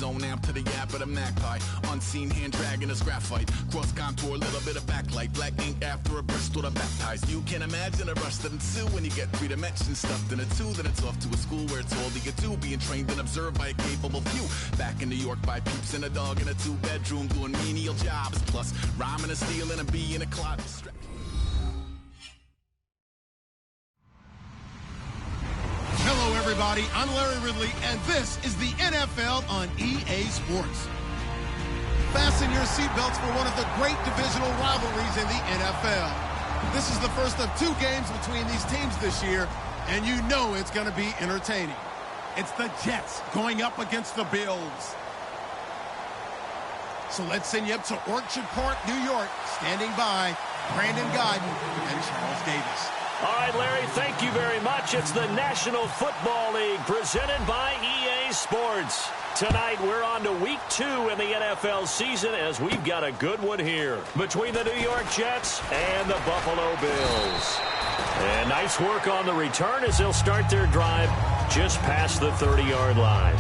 zone, amp to the yap of the magpie. Unseen hand dragging a graphite. Cross contour, a little bit of backlight. Black ink after a burst or a baptized. You can imagine a rush that ensue when you get 3 dimensions stuffed in a 2. Then it's off to a school where it's all you get to. Being trained and observed by a capable few. Back in New York by peeps and a dog in a 2-bedroom doing menial jobs. Plus rhyming and stealing and being a closet. Hello, everybody. I'm Larry Ridley, and this is the NFL on EA Sports. Fasten your seatbelts for one of the great divisional rivalries in the NFL. This is the first of 2 games between these teams this year, and you know it's going to be entertaining. It's the Jets going up against the Bills. So let's send you up to Orchard Park, New York. Standing by, Brandon Godden and Charles Davis. All right, Larry, thank you very much. It's the National Football League presented by EA Sports. Tonight, we're on to week 2 in the NFL season as we've got a good one here between the New York Jets and the Buffalo Bills. And nice work on the return as they'll start their drive just past the 30-yard line.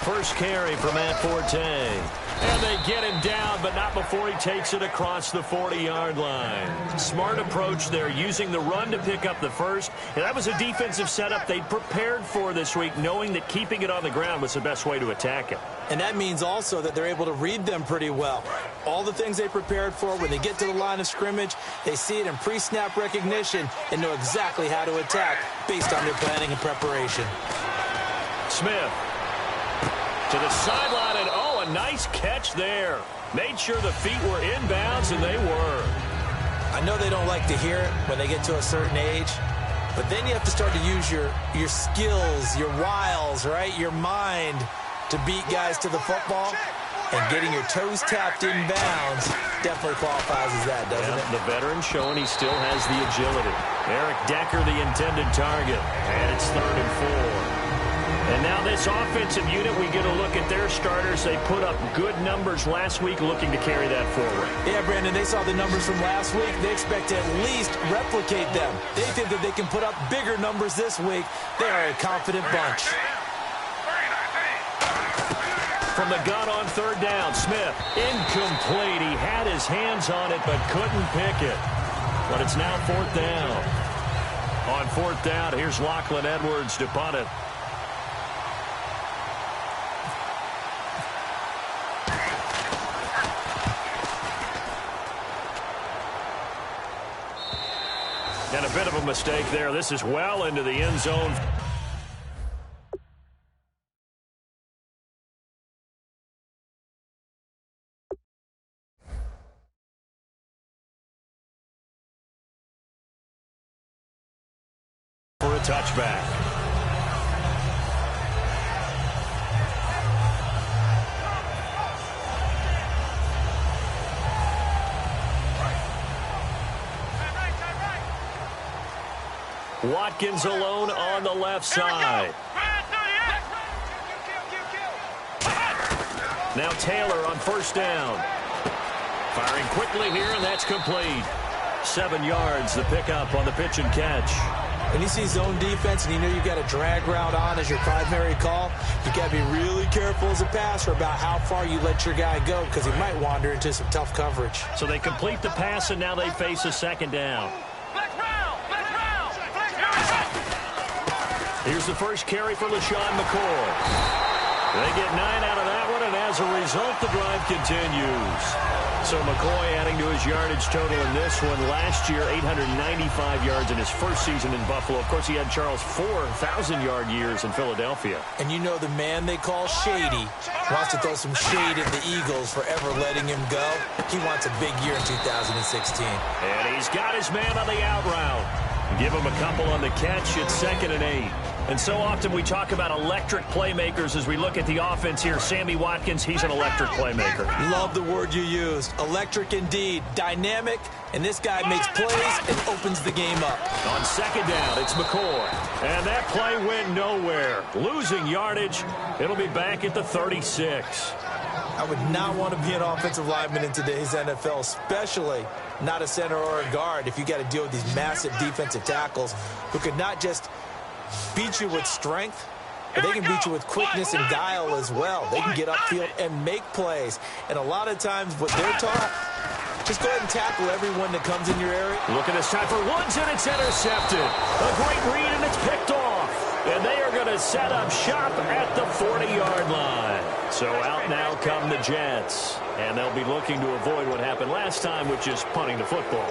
First carry for Matt Forte. And they get him down, but not before he takes it across the 40-yard line. Smart approach there, using the run to pick up the first. And that was a defensive setup they'd prepared for this week, knowing that keeping it on the ground was the best way to attack it. And that means also that they're able to read them pretty well. All the things they prepared for, when they get to the line of scrimmage, they see it in pre-snap recognition and know exactly how to attack based on their planning and preparation. Smith to the sideline, and oh, a nice catch there. Made sure the feet were inbounds, and they were. I know they don't like to hear it when they get to a certain age, but then you have to start to use your skills, your wiles, right? Your mind to beat guys to the football. And getting your toes tapped in bounds definitely qualifies as that, doesn't it? The veteran showing he still has the agility. Eric Decker, the intended target. And it's 3rd and 4. And now this offensive unit, we get a look at their starters. They put up good numbers last week, looking to carry that forward. Yeah, Brandon, they saw the numbers from last week. They expect to at least replicate them. They think that they can put up bigger numbers this week. They are a confident bunch. From the gun on 3rd down, Smith, incomplete. He had his hands on it, but couldn't pick it. But it's now 4th down. On 4th down, here's Lachlan Edwards to punt it. And a bit of a mistake there. This is well into the end zone. For a touchback. Watkins alone on the left side. Now Taylor on 1st down. Firing quickly here, and that's complete. 7 yards, the pickup on the pitch and catch. When you see zone defense and you know you've got a drag route on as your primary call, you got to be really careful as a passer about how far you let your guy go because he might wander into some tough coverage. So they complete the pass, and now they face a 2nd down. Here's the first carry for LaShawn McCoy. They get 9 out of that one, and as a result, the drive continues. So McCoy adding to his yardage total in this one. Last year, 895 yards in his first season in Buffalo. Of course, he had Charles 4,000-yard years in Philadelphia. And you know the man they call Shady wants to throw some shade at the Eagles for ever letting him go. He wants a big year in 2016. And he's got his man on the out route. Give him a couple on the catch. It's 2nd and 8. And so often we talk about electric playmakers as we look at the offense here. Sammy Watkins, he's an electric playmaker. Love the word you used. Electric indeed. Dynamic. And this guy makes plays and opens the game up. On second down, it's McCoy. And that play went nowhere. Losing yardage. It'll be back at the 36. I would not want to be an offensive lineman in today's NFL, especially not a center or a guard, if you got to deal with these massive defensive tackles who could not just beat you with strength, but they can beat you with quickness and guile as well. They can get upfield and make plays. And a lot of times what they're taught, just go ahead and tackle everyone that comes in your area. Look at this time for Woods, and it's intercepted. A great read, and it's picked off. And they are going to set up shop at the 40-yard line. So out now come the Jets. And they'll be looking to avoid what happened last time, which is punting the football.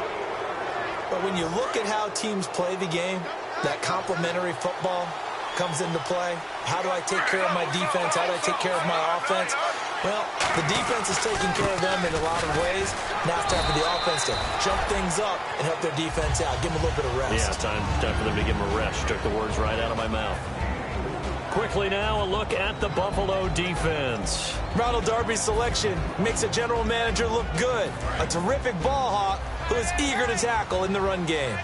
But when you look at how teams play the game, that complementary football comes into play. How do I take care of my defense? How do I take care of my offense? Well, the defense is taking care of them in a lot of ways. Now it's time for the offense to jump things up and help their defense out. Give them a little bit of rest. Yeah, time for them to give them a rest. Took the words right out of my mouth. Quickly now, a look at the Buffalo defense. Ronald Darby's selection makes a general manager look good. A terrific ball hawk who is eager to tackle in the run game.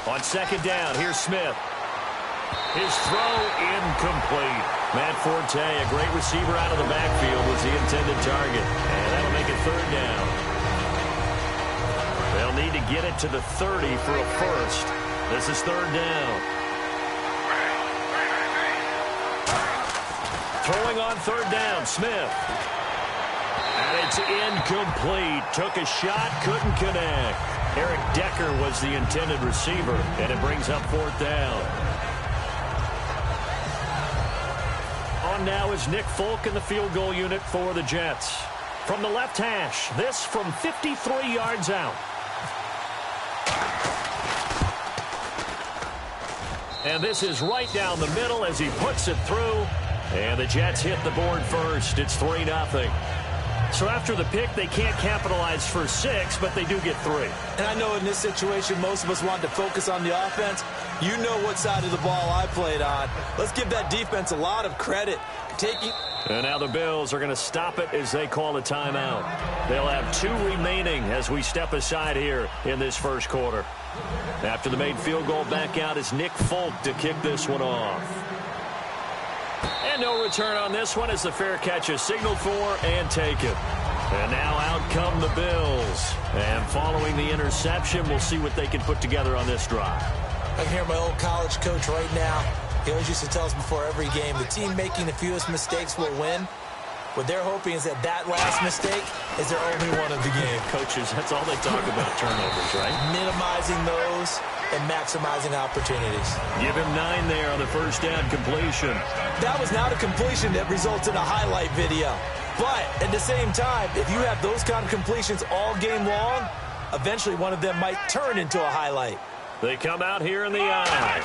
On second down, here's Smith. His throw incomplete. Matt Forte, a great receiver out of the backfield, was the intended target. And that'll make it third down. They'll need to get it to the 30 for a first. This is third down. Throwing on third down, Smith. And it's incomplete. Took a shot, couldn't connect. Eric Decker was the intended receiver, and it brings up fourth down. On now is Nick Folk in the field goal unit for the Jets. From the left hash, this from 53 yards out. And this is right down the middle as he puts it through. And the Jets hit the board first. It's 3-0. So after the pick, they can't capitalize for 6, but they do get 3. And I know in this situation, most of us want to focus on the offense. You know what side of the ball I played on. Let's give that defense a lot of credit. And now the Bills are going to stop it as they call a timeout. They'll have 2 remaining as we step aside here in this first quarter. After the made field goal, back out is Nick Folk to kick this one off. And no return on this one as the fair catch is signaled for and taken. And now out come the Bills. And following the interception, we'll see what they can put together on this drive. I can hear my old college coach right now. He always used to tell us before every game, the team making the fewest mistakes will win. What they're hoping is that last mistake is their only one of the game. Coaches, that's all they talk about, turnovers, right? Minimizing those and maximizing opportunities. Give him 9 there on the first down completion. That was not a completion that results in a highlight video. But at the same time, if you have those kind of completions all game long, eventually one of them might turn into a highlight. They come out here in the eye.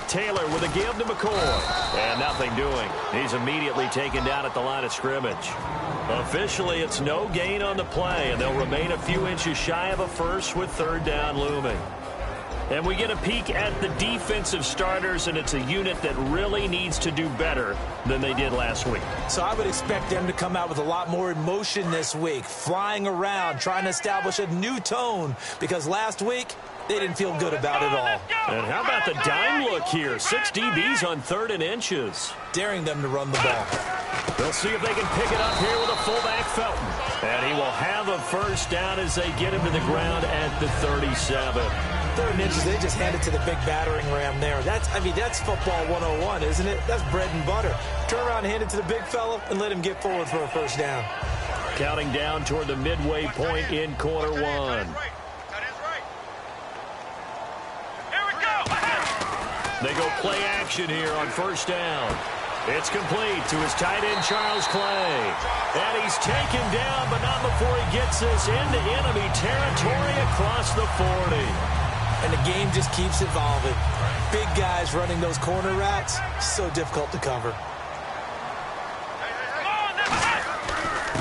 Taylor with a give to McCoy. And nothing doing. He's immediately taken down at the line of scrimmage. Officially, it's no gain on the play, and they'll remain a few inches shy of a first with third down looming. And we get a peek at the defensive starters, and it's a unit that really needs to do better than they did last week. So I would expect them to come out with a lot more emotion this week, flying around, trying to establish a new tone, because last week, they didn't feel good about it all. And how about the dime look here? 6 DBs on 3rd and inches. Daring them to run the ball. They'll see if they can pick it up here with a fullback Felton. And he will have a first down as they get him to the ground at the 37. 3rd and inches, they just hand it to the big battering ram there. That's football 101, isn't it? That's bread and butter. Turn around, hand it to the big fella, and let him get forward for a first down. Counting down toward the midway point in quarter 1. They go play action here on first down. It's complete to his tight end, Charles Clay. And he's taken down, but not before he gets this into enemy territory across the 40. And the game just keeps evolving. Big guys running those corner routes, so difficult to cover.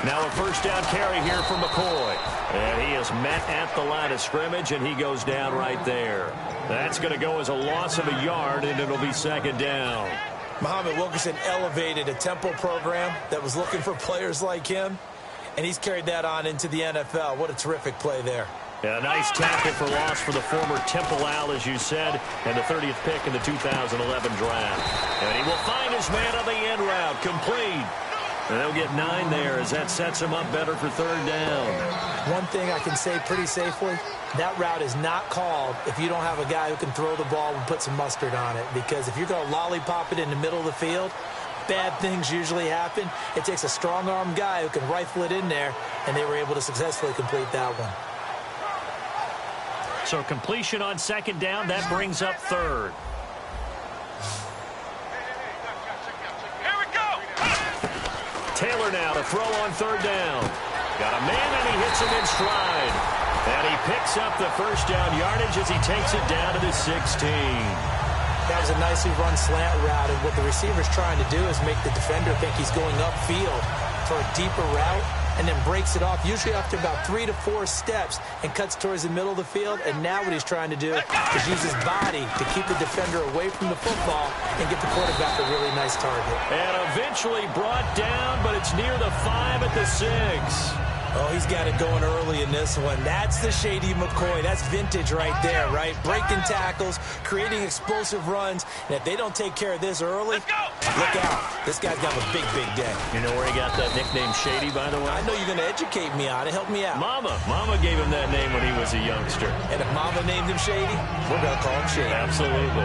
Now a first down carry here from McCoy. And he is met at the line of scrimmage, and he goes down right there. That's going to go as a loss of a yard, and it'll be second down. Muhammad Wilkerson elevated a tempo program that was looking for players like him, and he's carried that on into the NFL. What a terrific play there. Yeah, a nice tackle for loss for the former Temple Owl, as you said, and the 30th pick in the 2011 draft. And he will find his man on the end route, complete. And they'll get 9 there as that sets him up better for third down. One thing I can say pretty safely, that route is not called if you don't have a guy who can throw the ball and put some mustard on it. Because if you're going to lollipop it in the middle of the field, bad things usually happen. It takes a strong-arm guy who can rifle it in there, and they were able to successfully complete that one. So completion on second down, that brings up third. Taylor now to throw on third down. Got a man, and he hits him in stride. And he picks up the first down yardage as he takes it down to the 16. That was a nicely run slant route, and what the receiver's trying to do is make the defender think he's going upfield for a deeper route, and then breaks it off, usually after about 3 to 4 steps, and cuts towards the middle of the field. And now what he's trying to do is use his body to keep the defender away from the football and get the quarterback a really nice target. And eventually brought down, but it's near the 5 at the 6. Oh, he's got it going early in this one. That's the Shady McCoy. That's vintage right there, right? Breaking tackles, creating explosive runs. And if they don't take care of this early, look out. This guy's got a big, big day. You know where he got that nickname Shady, by the way? I know you're going to educate me on it. Help me out. Mama gave him that name when he was a youngster. And if Mama named him Shady, we're going to call him Shady. Absolutely.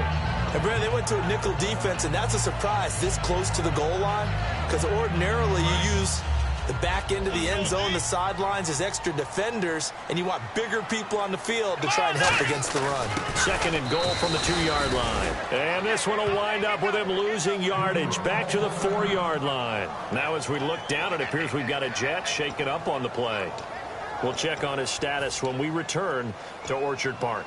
And, Brad, they went to a nickel defense, and that's a surprise this close to the goal line, because ordinarily you use the back end of the end zone, the sidelines as extra defenders, and you want bigger people on the field to try and help against the run. Second and goal from the 2-yard line. And this one will wind up with him losing yardage back to the 4-yard line. Now as we look down, it appears we've got a Jet shaken up on the play. We'll check on his status when we return to Orchard Park.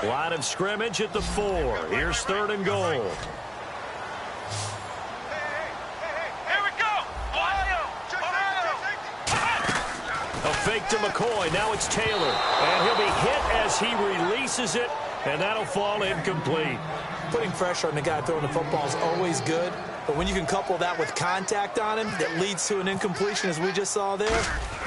Line of scrimmage at the 4. Here's third and goal. A fake to McCoy. Now it's Taylor. And he'll be hit as he releases it, and that'll fall incomplete. Putting pressure on the guy throwing the football is always good, but when you can couple that with contact on him that leads to an incompletion, as we just saw there,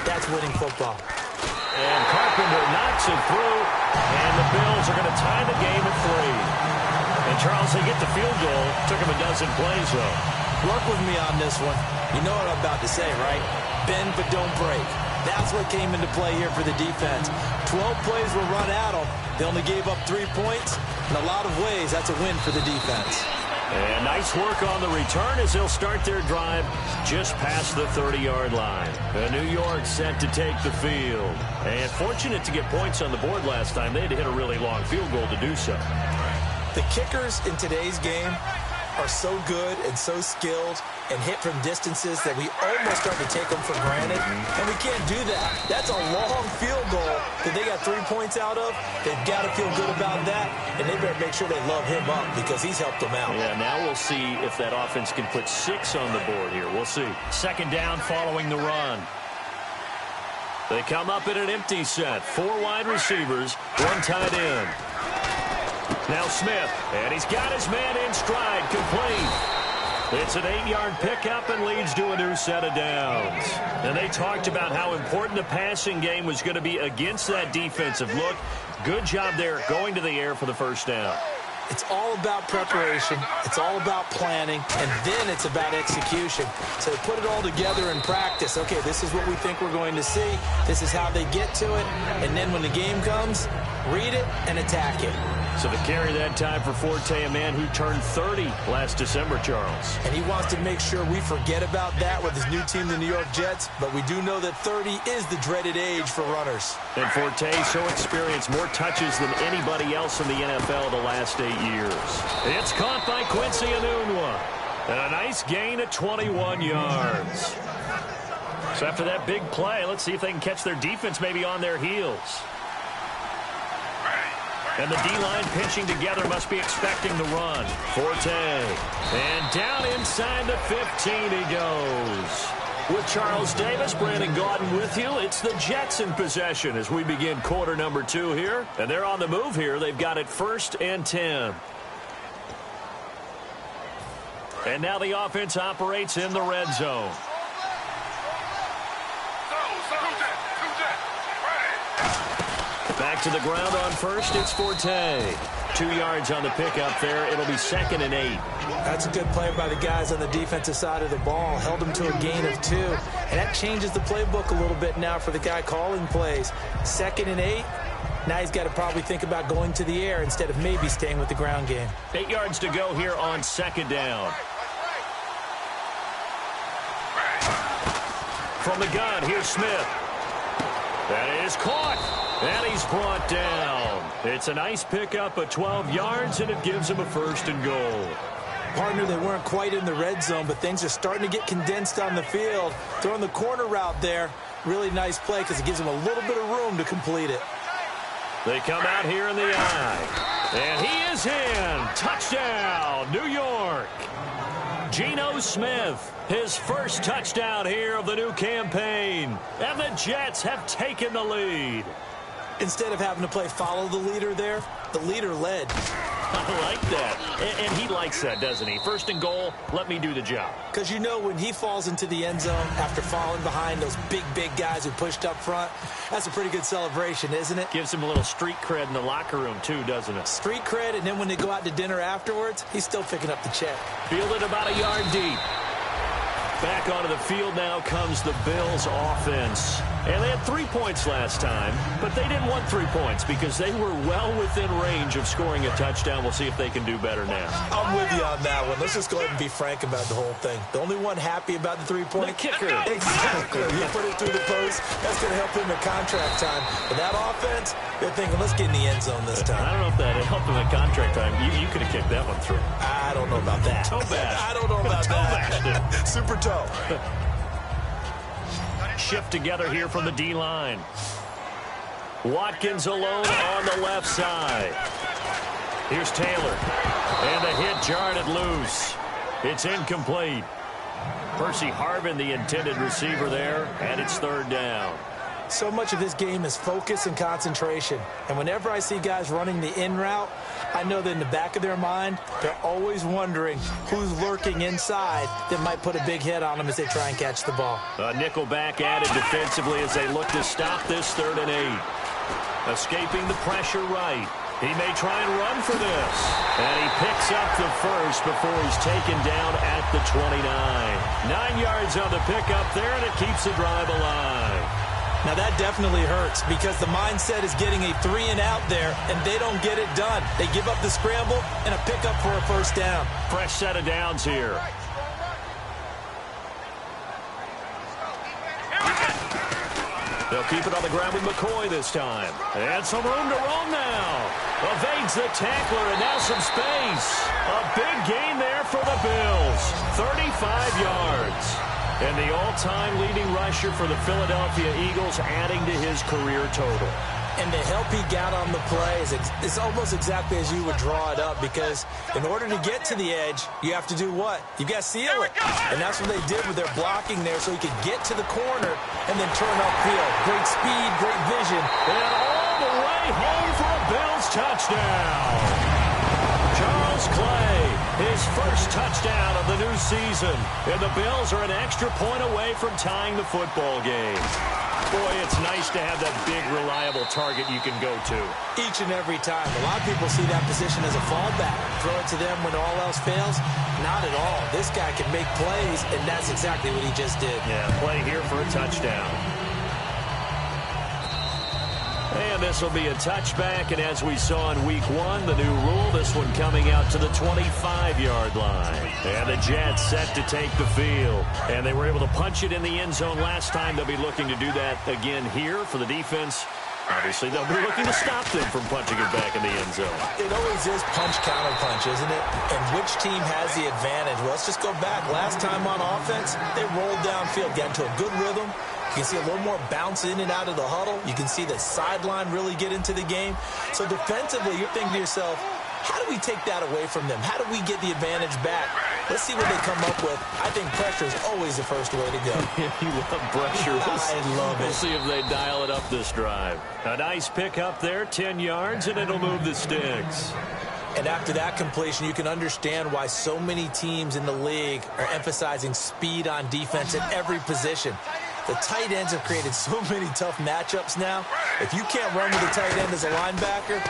that's winning football. And Carpenter knocks it through, and the Bills are going to tie the game at 3. And Charles, they get the field goal. Took him a dozen plays, though. Work with me on this one. You know what I'm about to say, right? Bend but don't break. That's what came into play here for the defense. 12 plays were run at them. They only gave up 3 points. In a lot of ways, that's a win for the defense. And nice work on the return as they'll start their drive just past the 30-yard line. New York set to take the field. And fortunate to get points on the board last time. They had to hit a really long field goal to do so. The kickers in today's game are so good and so skilled and hit from distances that we almost start to take them for granted, and we can't do that. That's a long field goal that they got 3 points out of. They've got to feel good about that, and they better make sure they love him up because he's helped them out. Yeah, now we'll see if that offense can put 6 on the board here. We'll see. Second down following the run. They come up in an empty set. 4 wide receivers, 1 tight end. Now Smith, and he's got his man in stride, complete. It's an 8-yard pickup and leads to a new set of downs. And they talked about how important the passing game was going to be against that defensive look. Good job there going to the air for the first down. It's all about preparation. It's all about planning. And then it's about execution. So they put it all together in practice. Okay, this is what we think we're going to see. This is how they get to it. And then when the game comes, read it and attack it. So to carry that time for Forte, a man who turned 30 last December, Charles. And he wants to make sure we forget about that with his new team, the New York Jets. But we do know that 30 is the dreaded age for runners. And Forte so experienced, more touches than anybody else in the NFL the last 8 years. It's caught by Quincy Enunwa. And a nice gain at 21 yards. So after that big play, let's see if they can catch their defense maybe on their heels. And the D-line pinching together must be expecting the run. Forte. And down inside the 15 he goes. With Charles Davis, Brandon Gaudin with you. It's the Jets in possession as we begin quarter number 2 here. And they're on the move here. They've got it 1st and 10. And now the offense operates in the red zone. Back to the ground on first, it's Forte. 2 yards on the pickup there. It'll be 2nd and 8. That's a good play by the guys on the defensive side of the ball. Held them to a gain of 2. And that changes the playbook a little bit now for the guy calling plays. 2nd and 8. Now he's got to probably think about going to the air instead of maybe staying with the ground game. 8 yards to go here on 2nd down. From the gun, here's Smith. That is caught. And he's brought down. It's a nice pickup of 12 yards, and it gives him a 1st and goal. Partner, they weren't quite in the red zone, but things are starting to get condensed on the field. Throwing the corner route there, really nice play because it gives him a little bit of room to complete it. They come out here in the eye. And he is in. Touchdown, New York. Geno Smith, his first touchdown here of the new campaign. And the Jets have taken the lead. Instead of having to play follow the leader there, the leader led. I like that. And he likes that, doesn't he? 1st and goal, let me do the job. Because you know when he falls into the end zone after falling behind those big guys who pushed up front, that's a pretty good celebration, isn't it? Gives him a little street cred in the locker room, too, doesn't it? Street cred, and then when they go out to dinner afterwards, he's still picking up the check. Fielded about a yard deep. Back onto the field now comes the Bills offense. And they had 3 points last time, but they didn't want 3 points because they were well within range of scoring a touchdown. We'll see if they can do better now. I'm with you on that one. Let's just go ahead and be frank about the whole thing. The only one happy about the 3-point. The kicker. Exactly. You put it through the post. That's going to help him at contract time. But that offense, they're thinking, let's get in the end zone this time. I don't know if that helped him at contract time. You could have kicked that one through. I don't know about that. Toe bash. I don't know about that. Super toe. Shift together here from the D-line. Watkins alone on the left side. Here's Taylor. And a hit jarred it loose. It's incomplete. Percy Harvin, the intended receiver there, and it's 3rd down. So much of this game is focus and concentration. And whenever I see guys running the in route, I know that in the back of their mind, they're always wondering who's lurking inside that might put a big hit on them as they try and catch the ball. A nickel back added defensively as they look to stop this 3rd and 8. Escaping the pressure right. He may try and run for this. And he picks up the 1st before he's taken down at the 29. 9 yards on the pickup there, and it keeps the drive alive. Now that definitely hurts because the mindset is getting a 3 and out there, and they don't get it done. They give up the scramble and a pickup for a 1st down. Fresh set of downs here. They'll keep it on the ground with McCoy this time. And some room to roam now. Evades the tackler, and now some space. A big gain there for the Bills. 35 yards. And the all-time leading rusher for the Philadelphia Eagles adding to his career total. And the help he got on the play is almost exactly as you would draw it up, because in order to get to the edge, you have to do what? You got to seal it. And that's what they did with their blocking there, so he could get to the corner and then turn upfield. Great speed, great vision. And all the way home for a Bills touchdown. Charles Clay, his first touchdown of the new season. And the Bills are an extra point away from tying the football game. Boy, it's nice to have that big, reliable target you can go to. Each and every time. A lot of people see that position as a fallback. Throw it to them when all else fails. Not at all. This guy can make plays, and that's exactly what he just did. Yeah, play here for a touchdown. And this will be a touchback, and as we saw in week 1, the new rule, this one coming out to the 25-yard line. And the Jets set to take the field. And they were able to punch it in the end zone last time. They'll be looking to do that again here for the defense. Obviously, they'll be looking to stop them from punching it back in the end zone. It always is punch-counter-punch, isn't it? And which team has the advantage? Well, let's just go back. Last time on offense, they rolled downfield, got into a good rhythm, You can see a little more bounce in and out of the huddle. You can see the sideline really get into the game. So defensively, you're thinking to yourself, how do we take that away from them? How do we get the advantage back? Let's see what they come up with. I think pressure is always the first way to go. You love pressure. I love it. We'll see if they dial it up this drive. A nice pick up there, 10 yards, and it'll move the sticks. And after that completion, you can understand why so many teams in the league are emphasizing speed on defense at every position. The tight ends have created so many tough matchups now. If you can't run with a tight end as a linebacker,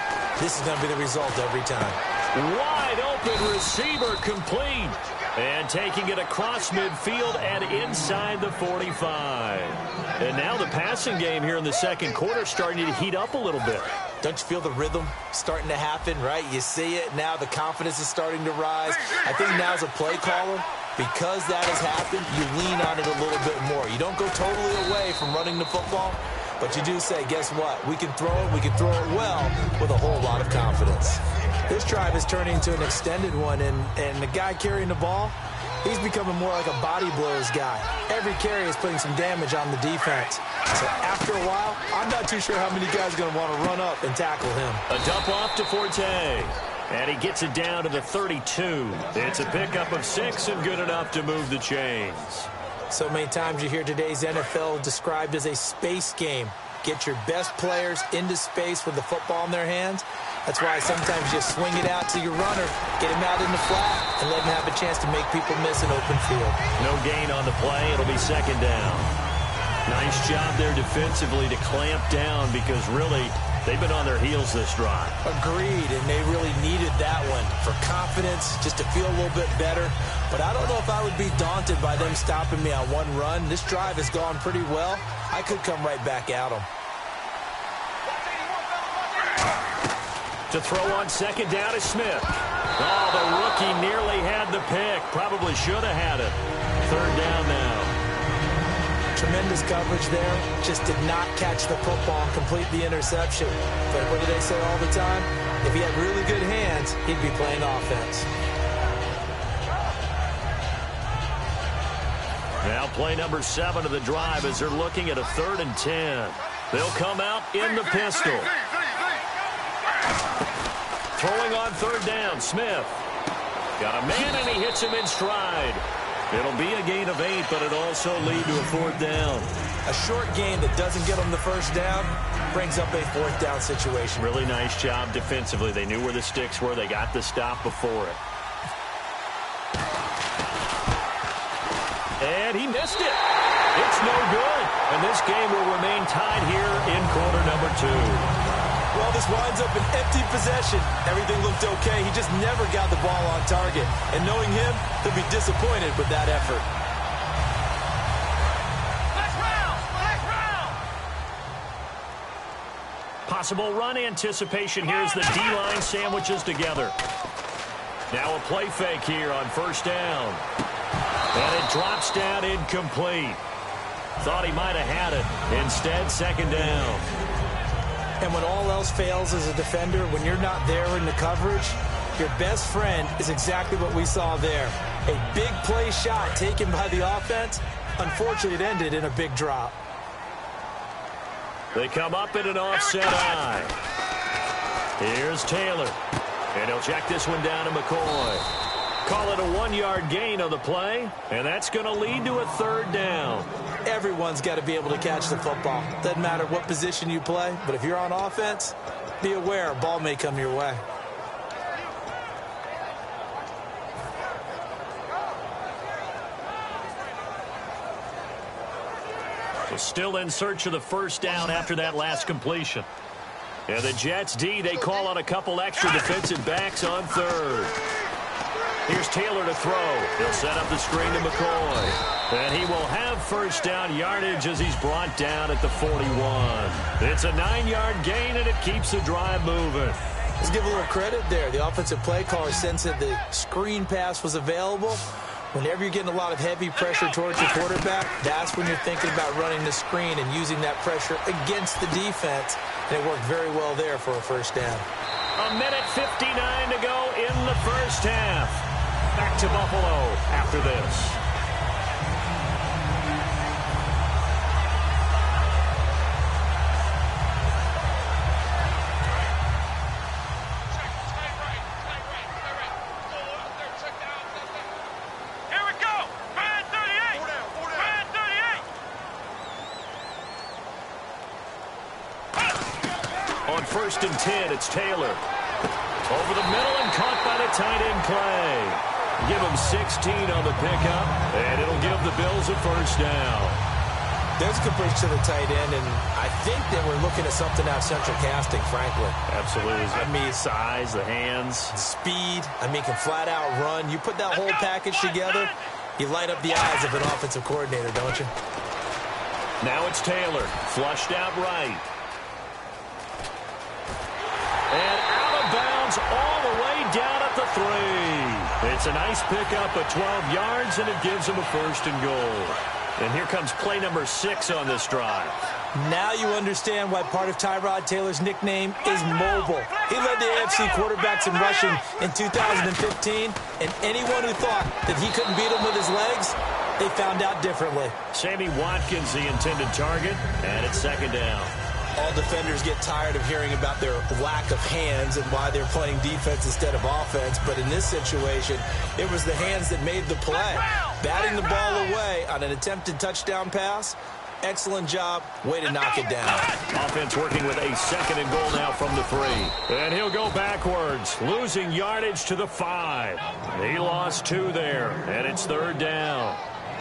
this is going to be the result every time. Wide open receiver complete. And taking it across midfield and inside the 45. And now the passing game here in the second quarter starting to heat up a little bit. Don't you feel the rhythm starting to happen, right? You see it now. The confidence is starting to rise. I think now as a play caller, because that has happened, you lean on it a little bit more. You don't go totally away from running the football, but you do say, guess what? We can throw it. We can throw it well with a whole lot of confidence. This drive is turning into an extended one, and the guy carrying the ball, he's becoming more like a body blows guy. Every carry is putting some damage on the defense. So after a while, I'm not too sure how many guys are going to want to run up and tackle him. A dump off to Forte. And he gets it down to the 32. It's a pickup of 6 and good enough to move the chains. So many times you hear today's NFL described as a space game. Get your best players into space with the football in their hands. That's why sometimes you swing it out to your runner, get him out in the flat, and let him have a chance to make people miss an open field. No gain on the play. It'll be second down. Nice job there defensively to clamp down because really they've been on their heels this drive. Agreed, and they really needed that one for confidence, just to feel a little bit better. But I don't know if I would be daunted by them stopping me on one run. This drive has gone pretty well. I could come right back at them. To throw on second down is Smith. Oh, the rookie nearly had the pick. Probably should have had it. Third down now. Tremendous coverage there. Just did not catch the football and complete the interception. But what do they say all the time? If he had really good hands, he'd be playing offense. Now play number 7 of the drive as they're looking at a 3rd and 10. They'll come out in the pistol. Throwing on 3rd down, Smith. Got a man and he hits him in stride. It'll be a gain of 8, but it'll also lead to a 4th down. A short gain that doesn't get them the first down brings up a 4th down situation. Really nice job defensively. They knew where the sticks were. They got the stop before it. And he missed it. It's no good. And this game will remain tied here in quarter number 2. Well, this winds up an empty possession. Everything looked okay. He just never got the ball on target. And knowing him, he'll be disappointed with that effort. Possible run anticipation here as the D-line sandwiches together. Now a play fake here on 1st down. And it drops down incomplete. Thought he might have had it. Instead, 2nd down. And when all else fails as a defender, when you're not there in the coverage, your best friend is exactly what we saw there. A big play shot taken by the offense. Unfortunately, it ended in a big drop. They come up in an offset eye. Here's Taylor. And he'll check this one down to McCoy. Call it a 1-yard gain on the play, and that's going to lead to a 3rd down. Everyone's got to be able to catch the football. Doesn't matter what position you play, but if you're on offense, be aware a ball may come your way. So still in search of the 1st down after that last completion. And the Jets D, they call on a couple extra defensive backs on 3rd. Here's Taylor to throw. He'll set up the screen to McCoy. And he will have 1st down yardage as he's brought down at the 41. It's a 9-yard gain, and it keeps the drive moving. Let's give a little credit there. The offensive play caller sensed that the screen pass was available. Whenever you're getting a lot of heavy pressure towards your quarterback, that's when you're thinking about running the screen and using that pressure against the defense. And it worked very well there for a 1st down. A minute 59 to go in the 1st half. Back to Buffalo after this. 1st and 10. It's Taylor. Over the middle and caught by the tight end Clay. Give him 16 on the pickup, and it'll give the Bills a 1st down. There's a good push to the tight end, and I think that we're looking at something out of central casting, frankly. Absolutely. I mean, size, the hands. Speed. I mean, can flat out run. You put that whole package together, you light up the eyes of an offensive coordinator, don't you? Now it's Taylor. Flushed out right. And out of bounds all the way down at the 3. It's a nice pickup of 12 yards, and it gives him a 1st and goal. And here comes play number 6 on this drive. Now you understand why part of Tyrod Taylor's nickname is mobile. He led the AFC quarterbacks in rushing in 2015, and anyone who thought that he couldn't beat him with his legs, they found out differently. Sammy Watkins, the intended target, and it's 2nd down. All defenders get tired of hearing about their lack of hands and why they're playing defense instead of offense. But in this situation, it was the hands that made the play. Batting the ball away on an attempted touchdown pass. Excellent job. Way to knock it down. Offense working with a 2nd and goal now from the 3. And he'll go backwards, losing yardage to the 5. He lost 2 there, and it's 3rd down.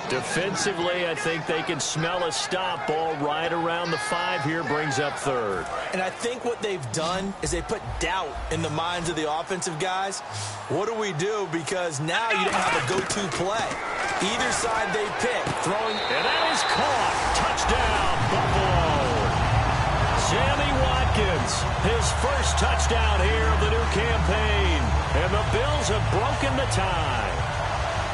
Defensively, I think they can smell a stop. Ball right around the 5 here, brings up 3rd. And I think what they've done is they put doubt in the minds of the offensive guys. What do we do? Because now you don't have a go-to play. Either side they pick, throwing. And that is caught. Touchdown, Buffalo. Sammy Watkins, his 1st touchdown here of the new campaign. And the Bills have broken the tie.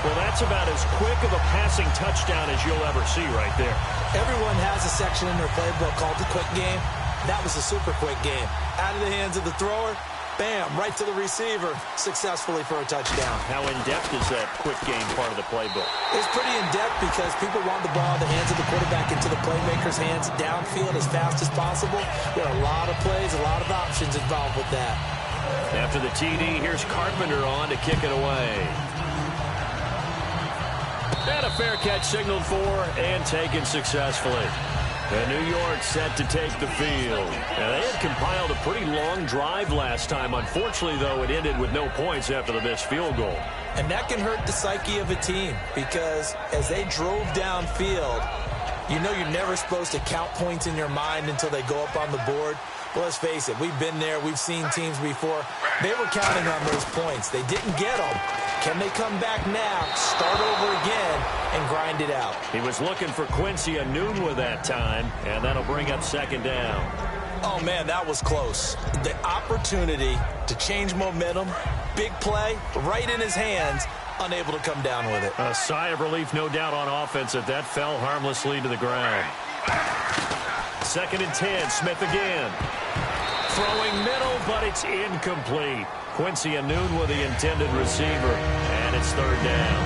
Well, that's about as quick of a passing touchdown as you'll ever see right there. Everyone has a section in their playbook called the quick game. That was a super quick game. Out of the hands of the thrower, bam, right to the receiver, successfully for a touchdown. How in-depth is that quick game part of the playbook? It's pretty in-depth because people want the ball in the hands of the quarterback into the playmaker's hands downfield as fast as possible. There are a lot of plays, a lot of options involved with that. After the TD, here's Carpenter on to kick it away. And a fair catch signaled for and taken successfully. And New York set to take the field. And they had compiled a pretty long drive last time. Unfortunately, though, it ended with no points after the missed field goal. And that can hurt the psyche of a team because as they drove downfield, you know you're never supposed to count points in your mind until they go up on the board. Well, let's face it, we've been there. We've seen teams before. They were counting on those points. They didn't get them. Can they come back now, start over again, and grind it out? He was looking for Quincy Enunwa that time, and that'll bring up 2nd down. Oh, man, that was close. The opportunity to change momentum, big play, right in his hands, unable to come down with it. A sigh of relief, no doubt, on offense that fell harmlessly to the ground. 2nd and 10, Smith again. Throwing middle, but it's incomplete. Quincy Enunwa, the intended receiver, and it's 3rd down.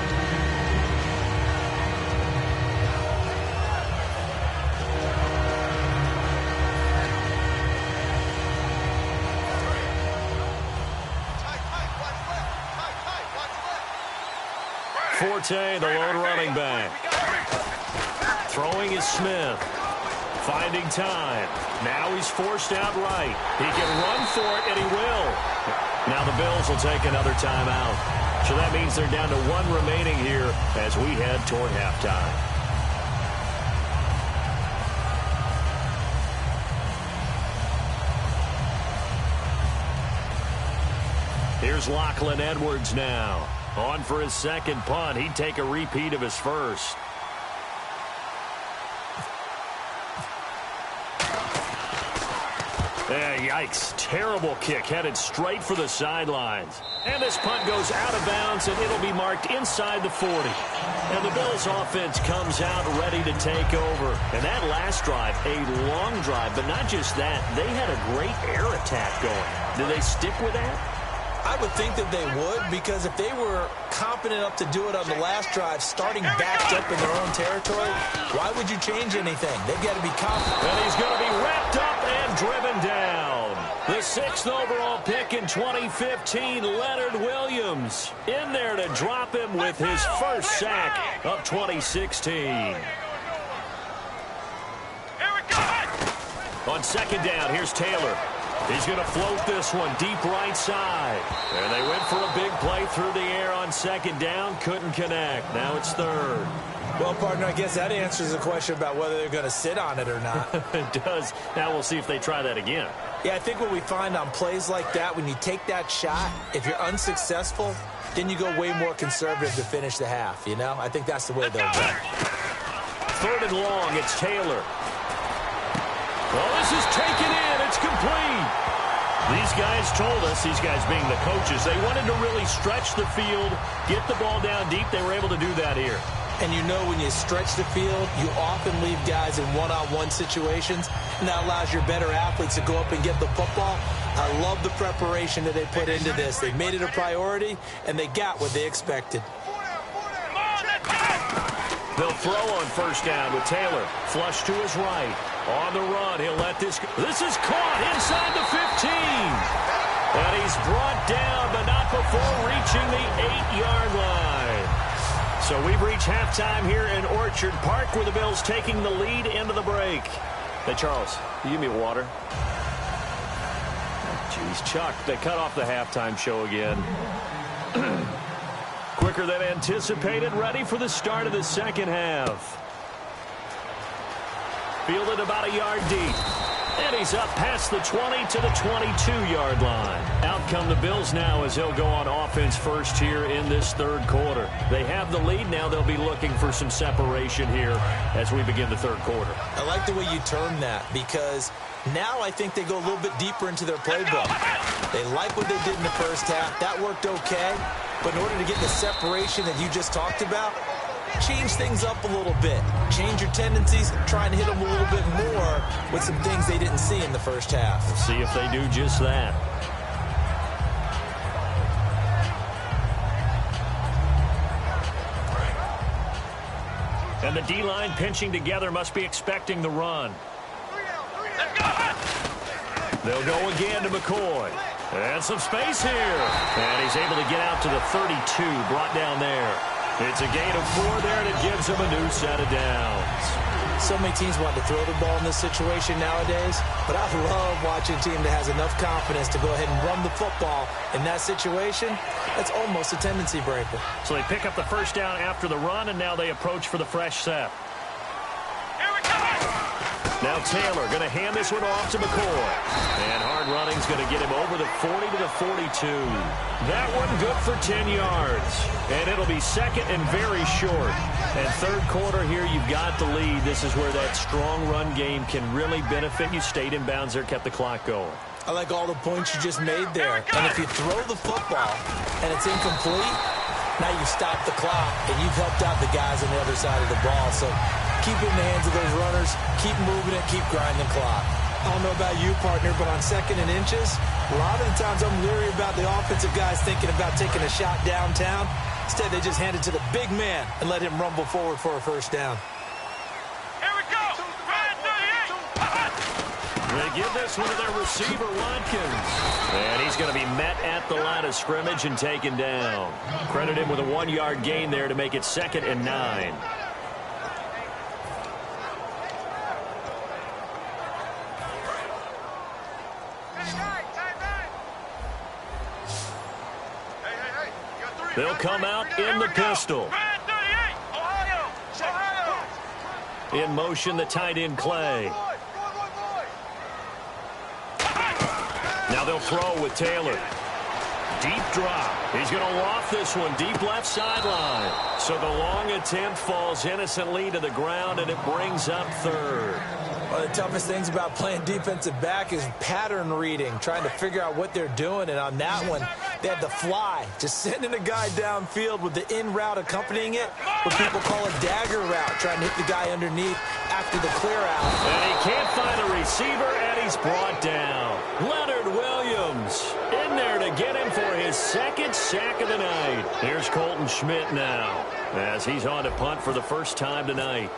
Forte, the lone running back. Throwing is Smith. Finding time. Now he's forced out right. He can run for it, and he will. Now the Bills will take another timeout. So that means they're down to 1 remaining here as we head toward halftime. Here's Lachlan Edwards now. On for his 2nd punt. He'd take a repeat of his 1st. Yikes. Terrible kick headed straight for the sidelines. And this punt goes out of bounds, and it'll be marked inside the 40. And the Bills offense comes out ready to take over. And that last drive, a long drive, but not just that. They had a great air attack going. Do they stick with that? I would think that they would, because if they were competent enough to do it on the last drive, starting backed up in their own territory, why would you change anything? They've got to be confident. And he's going to be wrapped up and driven down. The 6th overall pick in 2015, Leonard Williams, in there to drop him with his 1st sack of 2016. On 2nd down, here's Taylor. He's going to float this one deep right side. And they went for a big play through the air on second down. Couldn't connect. Now it's third. Well, partner, I guess that answers the question about whether they're going to sit on it or not. It does. Now we'll see if they try that again. Yeah, I think what we find on plays like that, when you take that shot, if you're unsuccessful, then you go way more conservative to finish the half, you know? I think that's the way they'll go. Third and long, it's Taylor. Well, this is taken in. It's complete. These guys told us, these guys being the coaches, they wanted to really stretch the field, get the ball down deep. They were able to do that here. And you know when you stretch the field, you often leave guys in one-on-one situations, and that allows your better athletes to go up and get the football. I love the preparation that they put into this. They made it a priority, and they got what they expected. They'll throw on first down with Taylor. Flush to his right. On the run, he'll let this go. This is caught inside the 15. And he's brought down, but not before reaching the 8-yard line. So we've reached halftime here in Orchard Park, where the Bills taking the lead into the break. Hey, Charles, you give me water. Jeez, Chuck, they cut off the halftime show again. Quicker than anticipated, ready for the start of the second half. Fielded about a yard deep. And he's up past the 20 to the 22-yard line. Out come the Bills now as they'll go on offense first here in this third quarter. They have the lead. Now they'll be looking for some separation here as we begin the third quarter. I like the way you term that, because now I think they go a little bit deeper into their playbook. They like what they did in the first half. That worked okay. But in order to get the separation that you just talked about, change things up a little bit. Change your tendencies, try and hit them a little bit more with some things they didn't see in the first half. We'll see if they do just that. And the D-line pinching together must be expecting the run. They'll go again to McCoy. And some space here. And he's able to get out to the 32, brought down there. It's a gain of 4 there, and it gives him a new set of downs. So many teams want to throw the ball in this situation nowadays, but I love watching a team that has enough confidence to go ahead and run the football in that situation. That's almost a tendency breaker. So they pick up the first down after the run, and now they approach for the fresh set. Now Taylor going to hand this one off to McCoy. And hard running's going to get him over the 40 to the 42. That one good for 10 yards. And it'll be second and very short. And third quarter here, you've got the lead. This is where that strong run game can really benefit you. Stayed in bounds there, kept the clock going. I like all the points you just made there. And if you throw the football and it's incomplete, now you've stopped the clock and you've helped out the guys on the other side of the ball. So keep it in the hands of those runners, keep moving it, keep grinding the clock. I don't know about you, partner, but on second and inches, a lot of the times I'm leery about the offensive guys thinking about taking a shot downtown. Instead, they just hand it to the big man and let him rumble forward for a first down. Here we go. They give this one to their receiver, Watkins. And he's going to be met at the line of scrimmage and taken down. Credit him with a 1-yard gain there to make it 2nd and 9. They'll come out in the pistol. In motion, the tight end, Clay. Now they'll throw with Taylor. Deep drop. He's going to loft this one deep left sideline. So the long attempt falls innocently to the ground, and it brings up third. One of the toughest things about playing defensive back is pattern reading, trying to figure out what they're doing. And on that one, they had the fly, just sending a guy downfield with the in route accompanying it, what people call a dagger route, trying to hit the guy underneath after the clear out. And he can't find a receiver, and he's brought down. Leonard Williams in there to get him for his 2nd sack of the night. Here's Colton Schmidt now as he's on to punt for the first time tonight.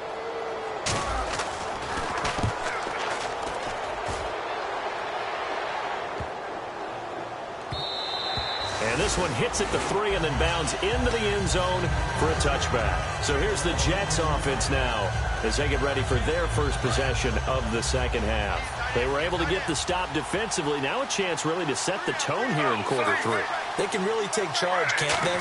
And this one hits at the 3 and then bounds into the end zone for a touchback. So here's the Jets offense now. as they get ready for their first possession of the second half. They were able to get the stop defensively. Now a chance really to set the tone here in quarter 3. They can really take charge, can't they?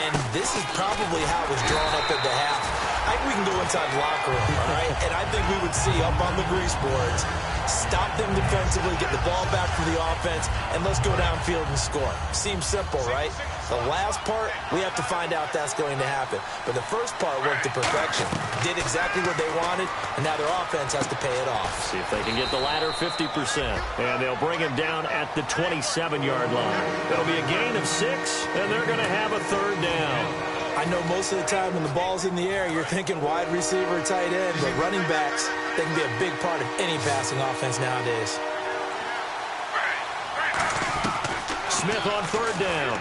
And this is probably how it was drawn up at the half. I think we can go inside the locker room, all right? And I think we would see up on the grease boards, stop them defensively, get the ball back for the offense, and let's go downfield and score. Seems simple, right? The last part, we have to find out that's going to happen. But the first part worked to perfection. Did exactly what they wanted, and now their offense has to pay it off. See if they can get the latter 50%. And they'll bring him down at the 27-yard line. It'll be a gain of 6, and they're going to have a third down. I know most of the time when the ball's in the air, you're thinking wide receiver, tight end, but running backs, they can be a big part of any passing offense nowadays. Smith on third down.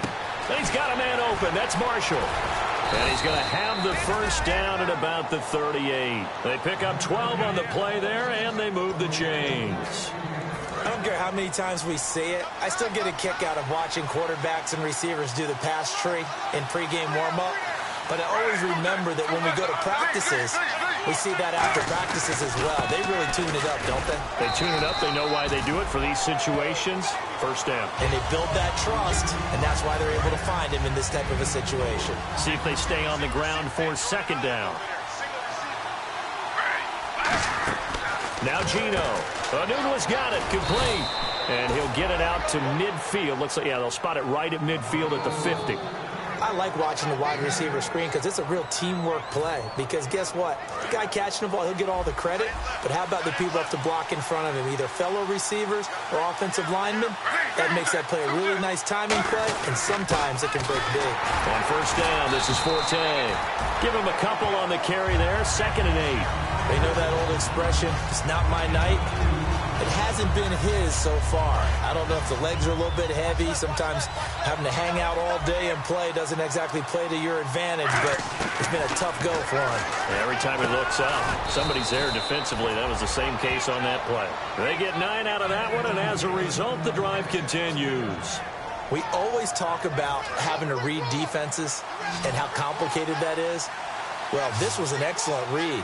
He's got a man open. That's Marshall. And he's going to have the first down at about the 38. They pick up 12 on the play there, and they move the chains. I don't care how many times we see it. I still get a kick out of watching quarterbacks and receivers do the pass tree in pregame warm-up. But I always remember that when we go to practices, we see that after practices as well. They really tune it up, don't they? They tune it up. They know why they do it for these situations. First down. And they build that trust, and that's why they're able to find him in this type of a situation. See if they stay on the ground for second down. Now Gino. Nunez got it. Complete. And he'll get it out to midfield. Looks like, yeah, they'll spot it right at midfield at the 50. I like watching the wide receiver screen because it's a real teamwork play. Because guess what? The guy catching the ball, he'll get all the credit. But how about the people up to block in front of him, either fellow receivers or offensive linemen? That makes that play a really nice timing play, and sometimes it can break big. On first down, this is Forte. Give him a couple on the carry there, 2nd and 8. They know that old expression, it's not my night. It hasn't been his so far. I don't know if the legs are a little bit heavy. Sometimes having to hang out all day and play doesn't exactly play to your advantage, but it's been a tough go for him. Yeah, every time he looks up, somebody's there defensively. That was the same case on that play. They get 9 out of that one, and as a result, the drive continues. We always talk about having to read defenses and how complicated that is. Well, this was an excellent read.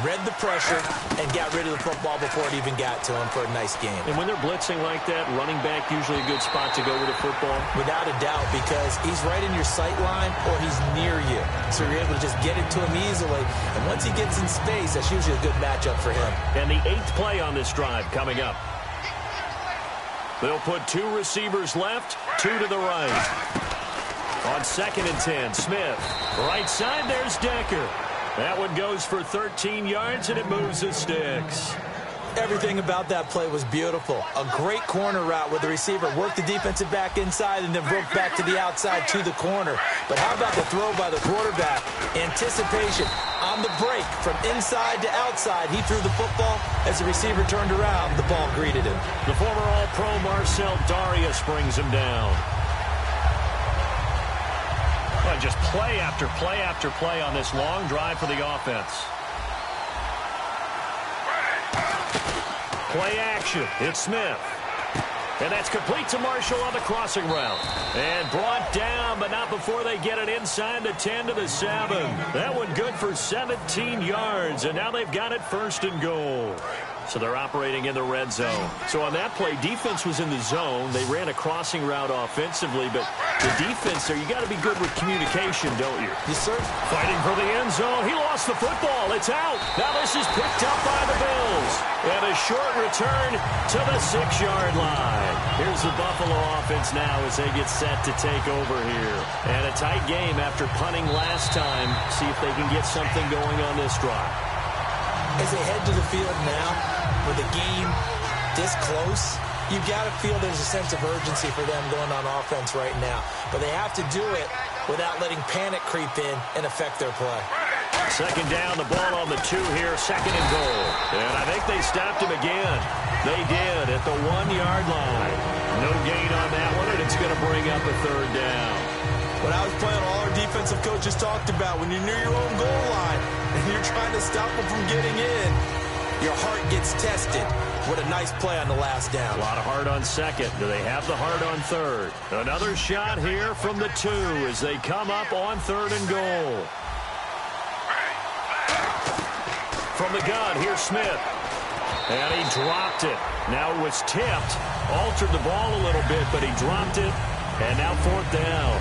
Read the pressure and got rid of the football before it even got to him for a nice game. And when they're blitzing like that, running back usually a good spot to go with the football? Without a doubt, because he's right in your sight line or he's near you. So you're able to just get it to him easily. And once he gets in space, that's usually a good matchup for him. And the 8th play on this drive coming up. They'll put 2 receivers left, 2 to the right. On 2nd and 10, Smith. Right side, there's Decker. That one goes for 13 yards, and it moves the sticks. Everything about that play was beautiful. A great corner route where the receiver worked the defensive back inside and then broke back to the outside to the corner. But how about the throw by the quarterback? Anticipation on the break from inside to outside. He threw the football. As the receiver turned around, the ball greeted him. The former All-Pro Marcel Darius brings him down. Well, just play after play after play on this long drive for the offense. Play action. It's Smith. And that's complete to Marshall on the crossing route. And brought down, but not before they get it inside the 10 to the 7. That one good for 17 yards, and now they've got it 1st and goal. So they're operating in the red zone. So on that play, defense was in the zone. They ran a crossing route offensively, but the defense there, you got to be good with communication, don't you? Yes, sir. Fighting for the end zone. He lost the football. It's out. Now this is picked up by the Bills. And a short return to the 6-yard line. Here's the Buffalo offense now as they get set to take over here. And a tight game after punting last time. See if they can get something going on this drive. As they head to the field now, with the game this close, you've got to feel there's a sense of urgency for them going on offense right now. But they have to do it without letting panic creep in and affect their play. 2nd down, the ball on the 2 here, 2nd and goal. And I think they stopped him again. They did at the 1-yard line. No gain on that one, and it's going to bring up a 3rd down. What I was playing, all our defensive coaches talked about, when you're near your own goal line and you're trying to stop them from getting in, your heart gets tested. What a nice play on the last down. A lot of heart on 2nd. Do they have the heart on 3rd? Another shot here from the 2 as they come up on 3rd and goal. From the gun, here's Smith. And he dropped it. Now it was tipped. Altered the ball a little bit, but he dropped it. And now 4th down.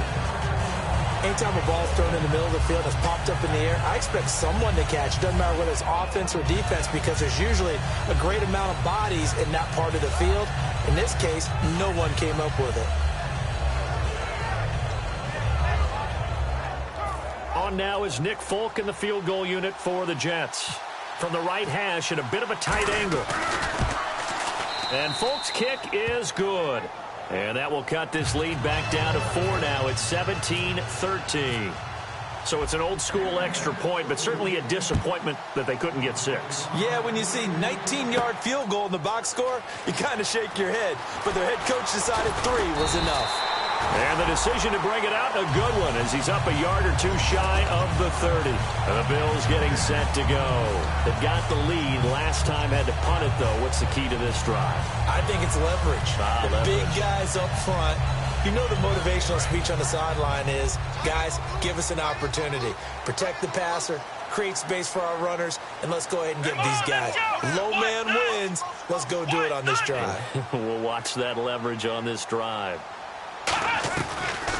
Anytime a ball's thrown in the middle of the field and it's popped up in the air, I expect someone to catch. It doesn't matter whether it's offense or defense, because there's usually a great amount of bodies in that part of the field. In this case, no one came up with it. On now is Nick Folk in the field goal unit for the Jets. From the right hash at a bit of a tight angle. And Folk's kick is good. And that will cut this lead back down to 4 now. It's 17-13. So it's an old-school extra point, but certainly a disappointment that they couldn't get 6. Yeah, when you see 19-yard field goal in the box score, you kind of shake your head. But their head coach decided 3 was enough. And the decision to bring it out, a good one, as he's up a yard or 2 shy of the 30. And the Bills getting set to go. They've got the lead. Last time had to punt it, though. What's the key to this drive? I think it's leverage. Leverage. Big guys up front. You know the motivational speech on the sideline is, guys, give us an opportunity. Protect the passer, create space for our runners, and let's go ahead and get these guys. Low man wins. Let's go do it on this drive. We'll watch that leverage on this drive.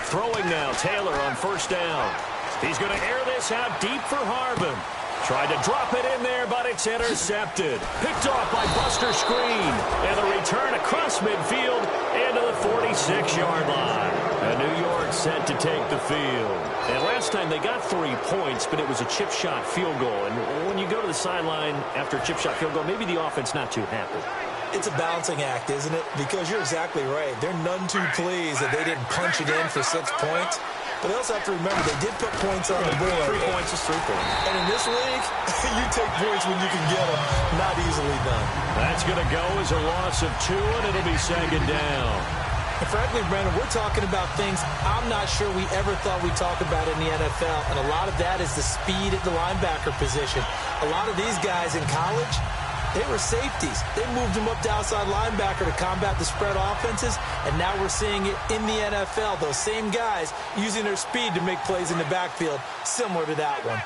Throwing now, Taylor on 1st down. He's going to air this out deep for Harvin. Tried to drop it in there, but it's intercepted. Picked off by Buster Screen. And the return across midfield into the 46-yard line. And New York set to take the field. And last time they got 3 points, but it was a chip shot field goal. And when you go to the sideline after a chip shot field goal, maybe the offense not too happy. It's a balancing act, isn't it? Because you're exactly right. They're none too pleased that they didn't punch it in for 6 points. But they also have to remember they did put points on the board. 3 points is 3 points. And in this league, you take points when you can get them. Not easily done. That's going to go as a loss of 2, and it'll be 2nd down. And frankly, Brandon, we're talking about things I'm not sure we ever thought we'd talk about in the NFL. And a lot of that is the speed at the linebacker position. A lot of these guys in college, they were safeties. They moved them up to outside linebacker to combat the spread offenses, and now we're seeing it in the NFL. Those same guys using their speed to make plays in the backfield, similar to that one.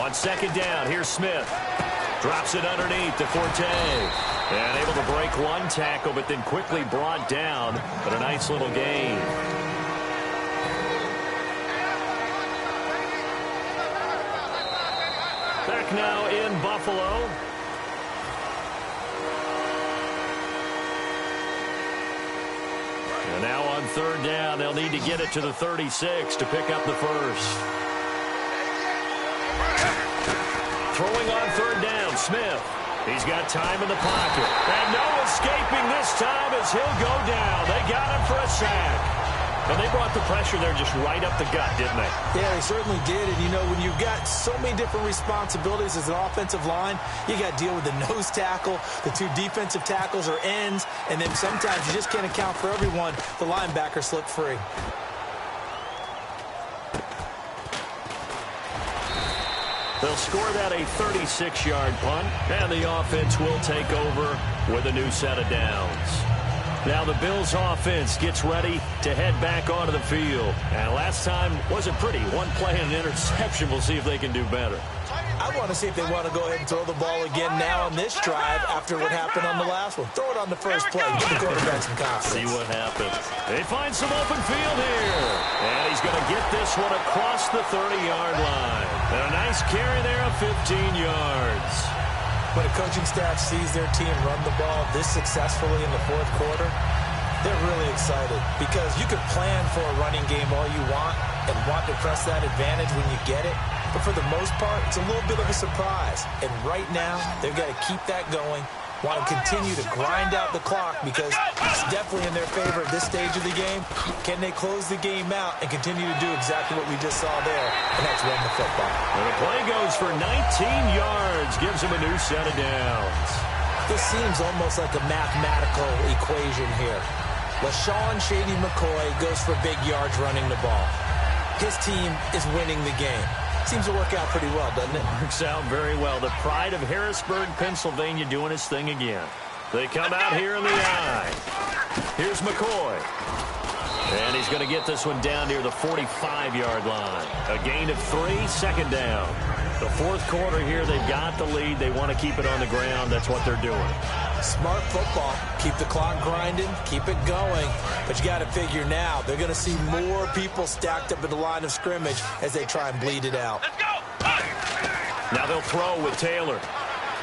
On 2nd down, here's Smith. Drops it underneath to Forte. And able to break 1 tackle, but then quickly brought down. But a nice little gain. Back now in Buffalo. And now on 3rd down, they'll need to get it to the 36 to pick up the first. Throwing on 3rd down, Smith. He's got time in the pocket. And no escaping this time as he'll go down. They got him for a sack. And they brought the pressure there just right up the gut, didn't they? Yeah, they certainly did. And, you know, when you've got so many different responsibilities as an offensive line, you got to deal with the nose tackle, the 2 defensive tackles or ends, and then sometimes you just can't account for everyone. The linebacker slipped free. They'll score that a 36-yard punt, and the offense will take over with a new set of downs. Now the Bills offense gets ready to head back onto the field. And last time wasn't pretty. 1 play and an interception. We'll see if they can do better. I want to see if they want to go ahead and throw the ball again now on this drive after what happened on the last one. Throw it on the first play. Give the quarterback some confidence. See what happens. They find some open field here. And he's going to get this one across the 30-yard line. And a nice carry there of 15 yards. When a coaching staff sees their team run the ball this successfully in the 4th quarter, they're really excited because you can plan for a running game all you want and want to press that advantage when you get it. But for the most part, it's a little bit of a surprise. And right now, they've got to keep that going, want to continue to grind out the clock because it's definitely in their favor at this stage of the game. Can they close the game out and continue to do exactly what we just saw there, and that's run the football. And the play goes for 19 yards, gives him a new set of downs. This seems almost like a mathematical equation here. LaShawn Shady McCoy goes for big yards running the ball. His team is winning the game. Seems to work out pretty well, doesn't it? Works out very well. The pride of Harrisburg, Pennsylvania doing his thing again. They come out here in the eye. Here's McCoy. And he's going to get this one down near the 45-yard line. A gain of 3, 2nd down. The fourth quarter here, they've got the lead. They want to keep it on the ground. That's what they're doing. Smart football. Keep the clock grinding. Keep it going. But you got to figure now, they're going to see more people stacked up at the line of scrimmage as they try and bleed it out. Let's go. Now they'll throw with Taylor.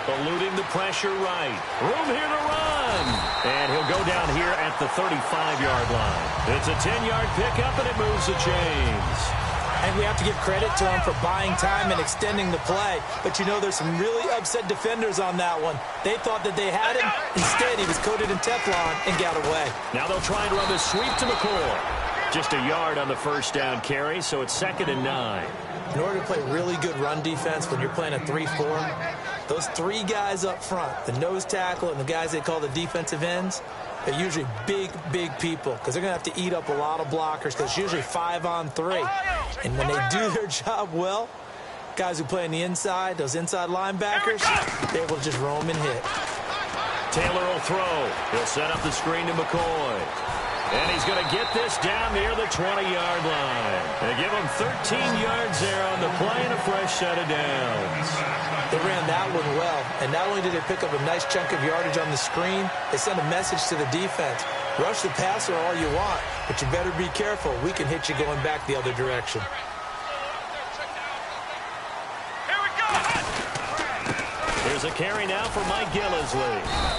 Eluding the pressure right. Room here to run. And he'll go down here at the 35-yard line. It's a 10-yard pickup, and it moves the chains. And we have to give credit to him for buying time and extending the play. But, you know, there's some really upset defenders on that one. They thought that they had him. Instead, he was coated in Teflon and got away. Now they'll try and run the sweep to McCoy. Just a yard on the first down carry, so it's 2nd and 9. In order to play really good run defense when you're playing a 3-4, those 3 guys up front, the nose tackle and the guys they call the defensive ends, they're usually big, big people because they're going to have to eat up a lot of blockers because it's usually 5-on-3. And when they do their job well, guys who play on the inside, those inside linebackers, they're able to just roam and hit. Taylor will throw. He'll set up the screen to McCoy. And he's going to get this down near the 20-yard line. They give him 13 yards there on the play and a fresh set of downs. They ran that one well, and not only did they pick up a nice chunk of yardage on the screen, they sent a message to the defense. Rush the passer all you want, but you better be careful. We can hit you going back the other direction. Here we go. Here's a carry now for Mike GILLY3.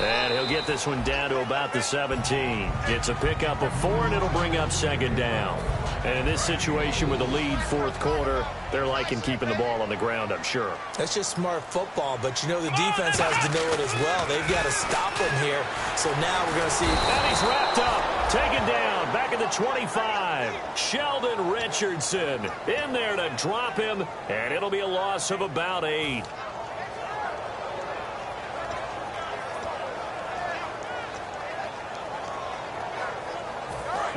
And he'll get this one down to about the 17. It's a pickup of 4, and it'll bring up 2nd down. And in this situation with a lead fourth quarter, they're liking keeping the ball on the ground, I'm sure. That's just smart football, but you know the defense has to know it as well. They've got to stop him here. So now we're going to see. And he's wrapped up, taken down, back at the 25. Sheldon Richardson in there to drop him, and it'll be a loss of about 8.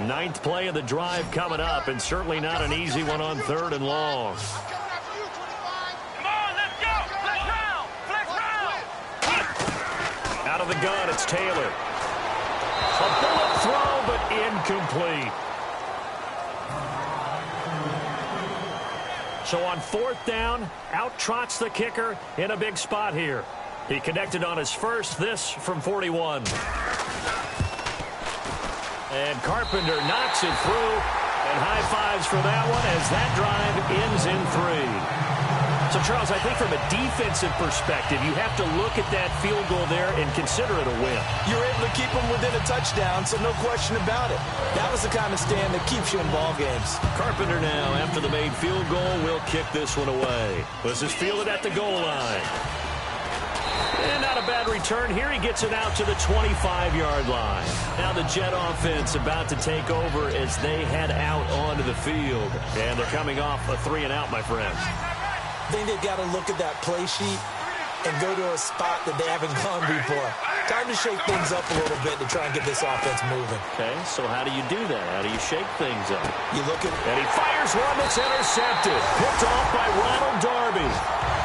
Ninth play of the drive coming up, and certainly not an easy one on 3rd and long. Come on, let's go. Flex round. Flex round. Out of the gun, it's Taylor. A bullet throw, but incomplete. So on 4th down, out trots the kicker in a big spot here. He connected on his first, this from 41. And Carpenter knocks it through, and high fives for that one as that drive ends in 3. So, Charles, I think from a defensive perspective, you have to look at that field goal there and consider it a win. You're able to keep them within a touchdown, so no question about it. That was the kind of stand that keeps you in ball games. Carpenter now, after the made field goal, will kick this one away. This is fielded at the goal line. And not a bad return here. He gets it out to the 25-yard line. Now the Jet offense about to take over as they head out onto the field. And they're coming off a 3-and-out, my friends. I think they've got to look at that play sheet and go to a spot that they haven't gone before. Time to shake things up a little bit to try and get this offense moving. Okay, so how do you do that? How do you shake things up? You look at. And he fires one that's intercepted. Picked off by Ronald Darby.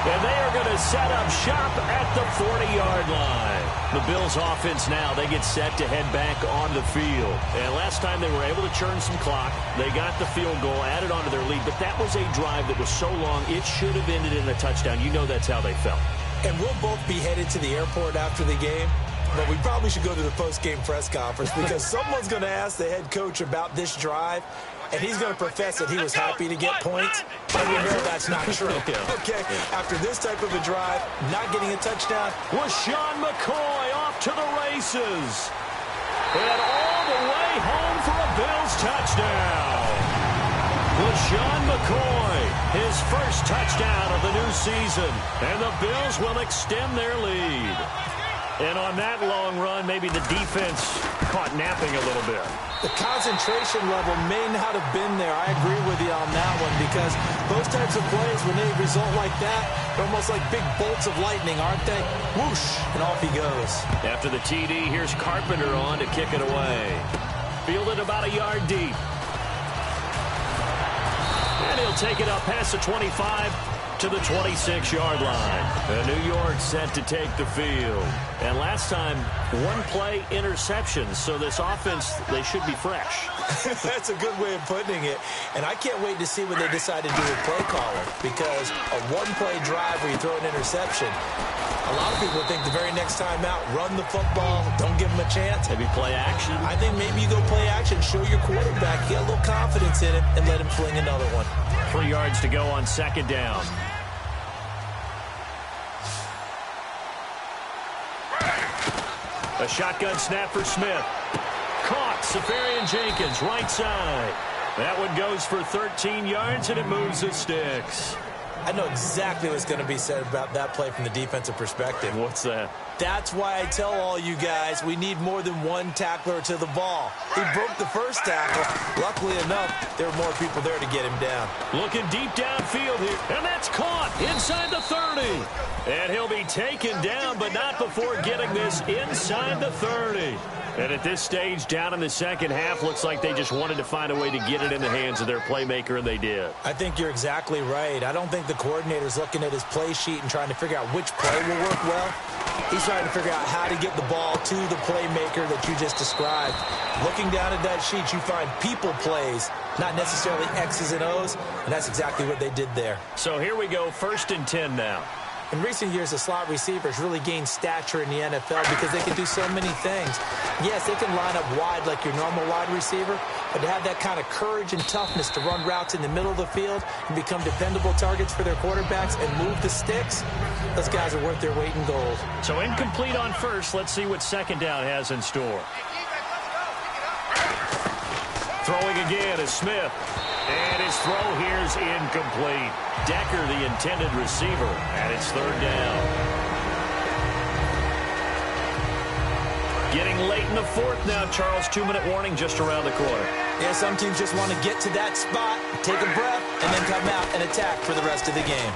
And they are going to set up shop at the 40-yard line. The Bills offense now, they get set to head back on the field. And last time they were able to churn some clock. They got the field goal, added onto their lead. But that was a drive that was so long, it should have ended in a touchdown. You know that's how they felt. And we'll both be headed to the airport after the game. But we probably should go to the post-game press conference because someone's going to ask the head coach about this drive. And he's going to profess that he was happy to get points. And we know that's not true. Okay, after this type of a drive, not getting a touchdown. LaShawn McCoy off to the races. And all the way home for a Bills touchdown. LaShawn McCoy, his first touchdown of the new season. And the Bills will extend their lead. And on that long run, maybe the defense caught napping a little bit. The concentration level may not have been there. I agree with you on that one because those types of plays, when they result like that, they're almost like big bolts of lightning, aren't they? Whoosh, and off he goes. After the TD, here's Carpenter on to kick it away. Fielded about a yard deep. And he'll take it up past the 25 to the 26-yard line. New York set to take the field. And last time, one-play interceptions. So this offense, they should be fresh. That's a good way of putting it. And I can't wait to see what they decide to do with play calling. Because a one-play drive where you throw an interception, a lot of people think the very next time out, run the football, don't give them a chance. Maybe play action. I think maybe you go play action, show your quarterback, get a little confidence in him, and let him fling another one. 3 yards to go on second down. A shotgun snap for Smith. Caught. Safarian Jenkins, right side. That one goes for 13 yards, and it moves the sticks. I know exactly what's going to be said about that play from the defensive perspective. What's that? That's why I tell all you guys we need more than one tackler to the ball. He broke the first tackle. Luckily enough, there were more people there to get him down. Looking deep downfield here, and that's caught inside the 30. And he'll be taken down, but not before getting this inside the 30. And at this stage, down in the second half, looks like they just wanted to find a way to get it in the hands of their playmaker, and they did. I think you're exactly right. I don't think the coordinator's looking at his play sheet and trying to figure out which play will work well. He's trying to figure out how to get the ball to the playmaker that you just described. Looking down at that sheet, you find people plays, not necessarily X's and O's, and that's exactly what they did there. So here we go, 1st and 10 now. In recent years, the slot receivers really gained stature in the NFL because they can do so many things. Yes, they can line up wide like your normal wide receiver, but to have that kind of courage and toughness to run routes in the middle of the field and become dependable targets for their quarterbacks and move the sticks, those guys are worth their weight in gold. So incomplete on first. Let's see what second down has in store. Throwing again is Smith. And his throw here is incomplete. Decker, the intended receiver, and it's 3rd down. Getting late in the 4th now, Charles. 2-minute warning just around the corner. Yeah, some teams just want to get to that spot, take a breath, and then come out and attack for the rest of the game.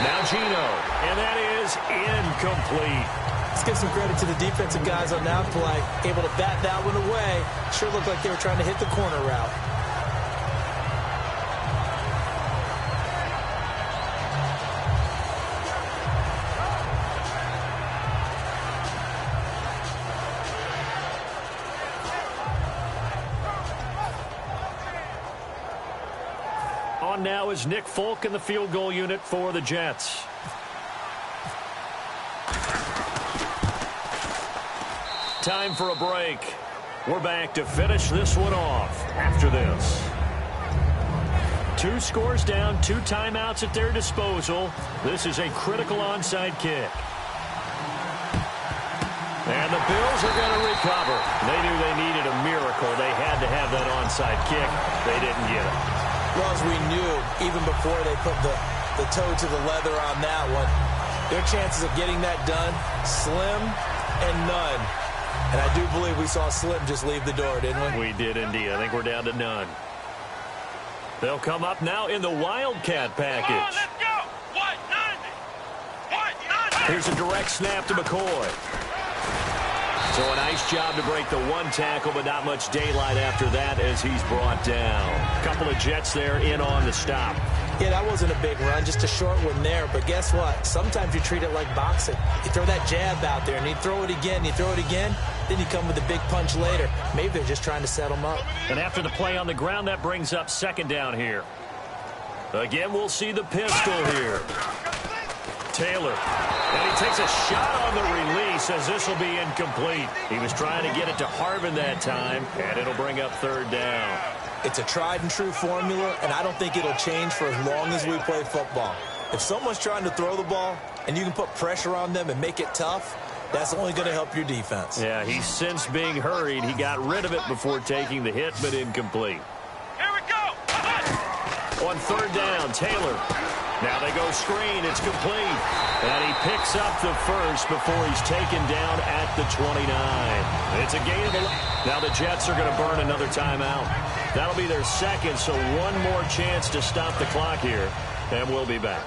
Now Gino, and that is incomplete. Let's give some credit to the defensive guys on that play. Able to bat that one away. Sure looked like they were trying to hit the corner route. On now is Nick Folk in the field goal unit for the Jets. Time for a break. We're back to finish this one off after this. 2 scores down, 2 timeouts at their disposal. This is a critical onside kick. And the Bills are going to recover. They knew they needed a miracle. They had to have that onside kick. They didn't get it. Well, as we knew, even before they put the toe to the leather on that one, their chances of getting that done, slim and none. And I do believe we saw Slim just leave the door, didn't we? We did indeed. I think we're down to none. They'll come up now in the Wildcat package. Come on, let's go. 190. Here's a direct snap to McCoy. So a nice job to break the 1 tackle, but not much daylight after that as he's brought down. A couple of Jets there in on the stop. Yeah, that wasn't a big run, just a short one there. But guess what? Sometimes you treat it like boxing. You throw that jab out there, and you throw it again, then you come with a big punch later. Maybe they're just trying to set them up. And after the play on the ground, that brings up 2nd down here. Again, we'll see the pistol here. Taylor. And he takes a shot on the release as this will be incomplete. He was trying to get it to Harvin that time, and it'll bring up 3rd down. It's a tried-and-true formula, and I don't think it'll change for as long as we play football. If someone's trying to throw the ball and you can put pressure on them and make it tough, that's only going to help your defense. Yeah, he's since being hurried. He got rid of it before taking the hit, but incomplete. Here we go. On 3rd down, Taylor. Now they go screen. It's complete. And he picks up the first before he's taken down at the 29. It's a gain of 11. Now the Jets are going to burn another timeout. That'll be their 2nd, so one more chance to stop the clock here. And we'll be back.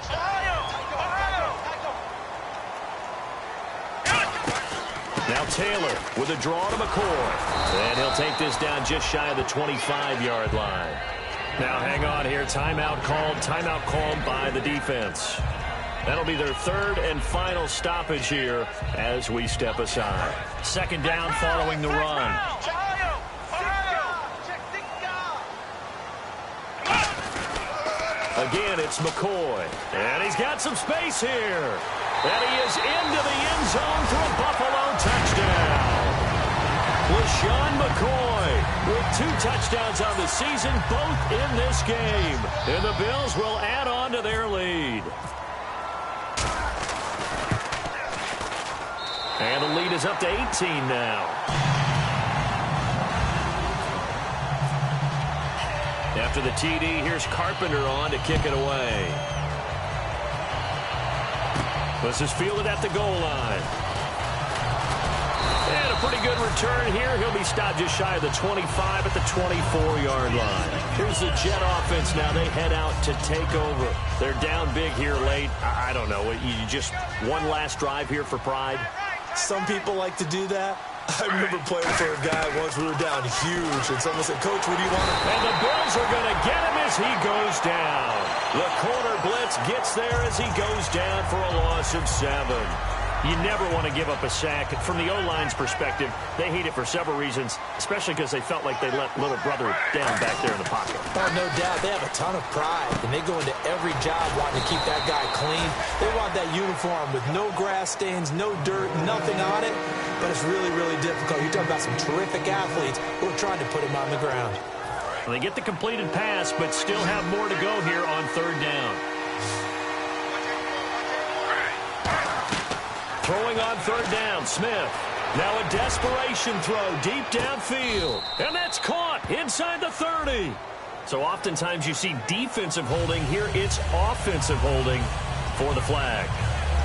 Now Taylor with a draw to McCoy. And he'll take this down just shy of the 25-yard line. Now hang on here. Timeout called by the defense. That'll be their third and final stoppage here as we step aside. Second down following the run. Again, it's McCoy. And he's got some space here. And he is into the end zone for a Buffalo touchdown. LaShawn McCoy with 2 touchdowns on the season, both in this game. And the Bills will add on to their lead. And the lead is up to 18 now. After the TD, here's Carpenter on to kick it away. This is fielded at the goal line. And a pretty good return here. He'll be stopped just shy of the 25 at the 24-yard line. Here's the Jet offense now. They head out to take over. They're down big here late. I don't know. You just one last drive here for pride? Some people like to do that. I remember playing for a guy once. We were down huge, and someone said, "Coach, what do you want?" And the Bills are going to get him as he goes down. The corner blitz gets there as he goes down for a loss of 7. You never want to give up a sack. From the O-line's perspective, they hate it for several reasons, especially because they felt like they let little brother down back there in the pocket. Oh, no doubt. They have a ton of pride, and they go into every job wanting to keep that guy clean. They want that uniform with no grass stains, no dirt, nothing on it, but it's really, really difficult. You're talking about some terrific athletes who are trying to put him on the ground. Well, they get the completed pass, but still have more to go here on third down. Throwing on third down, Smith. Now a desperation throw deep downfield. And that's caught inside the 30. So oftentimes you see defensive holding. Here it's offensive holding for the flag.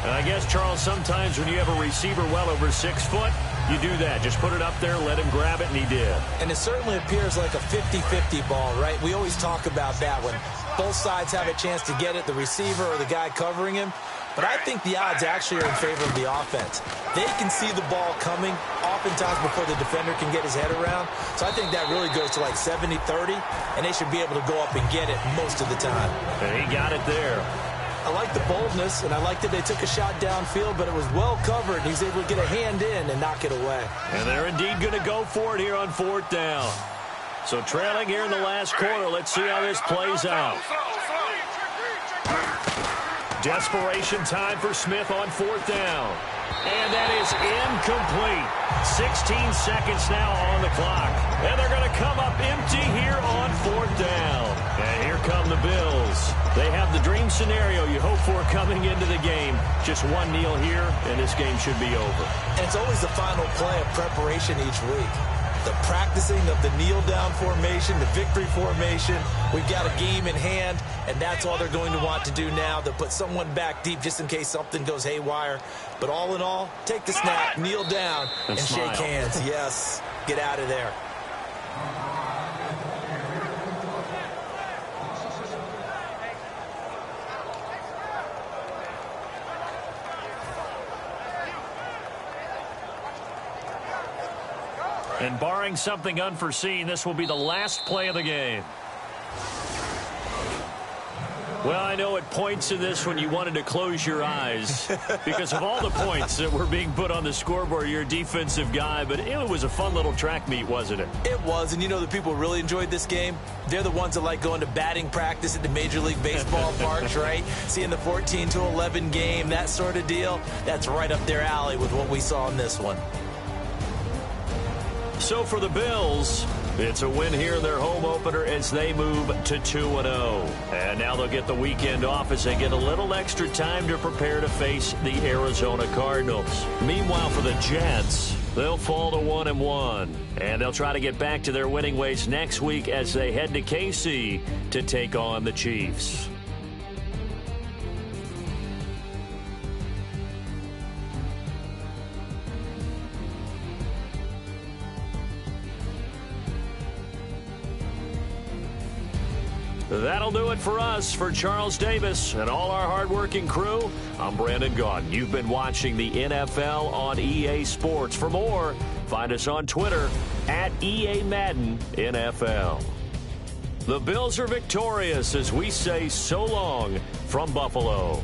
And I guess, Charles, sometimes when you have a receiver well over 6 foot, you do that. Just put it up there, let him grab it, and he did. And it certainly appears like a 50-50 ball, right? We always talk about that when both sides have a chance to get it, the receiver or the guy covering him. But I think the odds actually are in favor of the offense. They can see the ball coming oftentimes before the defender can get his head around. So I think that really goes to like 70-30, and they should be able to go up and get it most of the time. And he got it there. I like the boldness, and I like that they took a shot downfield, but it was well covered. He's able to get a hand in and knock it away. And they're indeed going to go for it here on fourth down. So trailing here in the last quarter. Let's see how this plays out. Desperation time for Smith on fourth down. And that is incomplete. 16 seconds now on the clock. And they're going to come up empty here on fourth down. And here come the Bills. They have the dream scenario you hope for coming into the game. Just one kneel here, and this game should be over. And it's always the final play of preparation each week. The practicing of the kneel-down formation, the victory formation. We've got a game in hand, and that's all they're going to want to do now. They'll put someone back deep just in case something goes haywire. But all in all, take the snap, kneel down, and shake hands. Yes, get out of there. And barring something unforeseen, this will be the last play of the game. Well, I know it points in this when you wanted to close your eyes because of all the points that were being put on the scoreboard. You're a defensive guy, but it was a fun little track meet, wasn't it? It was, and you know the people really enjoyed this game? They're the ones that like going to batting practice at the Major League Baseball parks, right? Seeing the 14-11 game, that sort of deal. That's right up their alley with what we saw in this one. So for the Bills, it's a win here in their home opener as they move to 2-0. And now they'll get the weekend off as they get a little extra time to prepare to face the Arizona Cardinals. Meanwhile, for the Jets, they'll fall to 1-1. And they'll try to get back to their winning ways next week as they head to KC to take on the Chiefs. That'll do it for us. For Charles Davis and all our hardworking crew, I'm Brandon Gaudin. You've been watching the NFL on EA Sports. For more, find us on Twitter @EA Madden NFL. The Bills are victorious as we say so long from Buffalo.